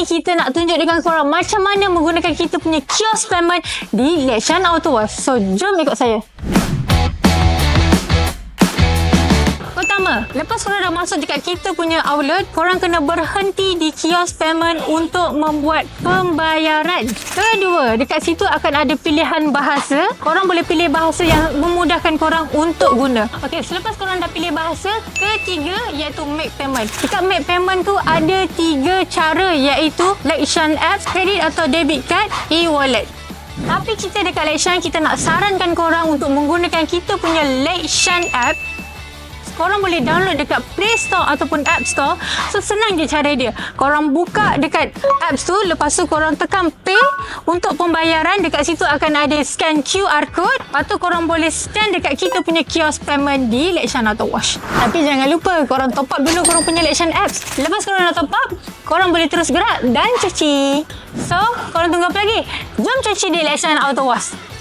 ni kita nak tunjuk dengan korang macam mana menggunakan kita punya kiosk payment di Lecshine Autowash. So, jom ikut saya. Pertama, lepas korang dah masuk dekat kita punya outlet, korang kena berhenti di kiosk payment untuk membuat pembayaran. Kedua, dekat situ akan ada pilihan bahasa. Korang boleh pilih bahasa yang memudahkan korang untuk guna. Okey, selepas korang dah pilih bahasa, ketiga iaitu make payment. Dekat make payment tu ada 3 cara iaitu Lecshine apps, kredit atau debit card, e-wallet. Tapi kita dekat Lecshine, kita nak sarankan korang untuk menggunakan kita punya Lecshine app. Korang boleh download dekat Play Store ataupun App Store. So, senang je cara dia. Korang buka dekat apps tu, lepas tu korang tekan pay untuk pembayaran. Dekat situ akan ada scan QR code. Lepas tu korang boleh scan dekat kita punya kiosk payment di Lecshine Autowash. Tapi jangan lupa, korang top up dulu korang punya Lecshine apps. Lepas korang dah top up, korang boleh terus gerak dan cuci. So, korang tunggu apa lagi? Jom cuci di Lecshine Autowash.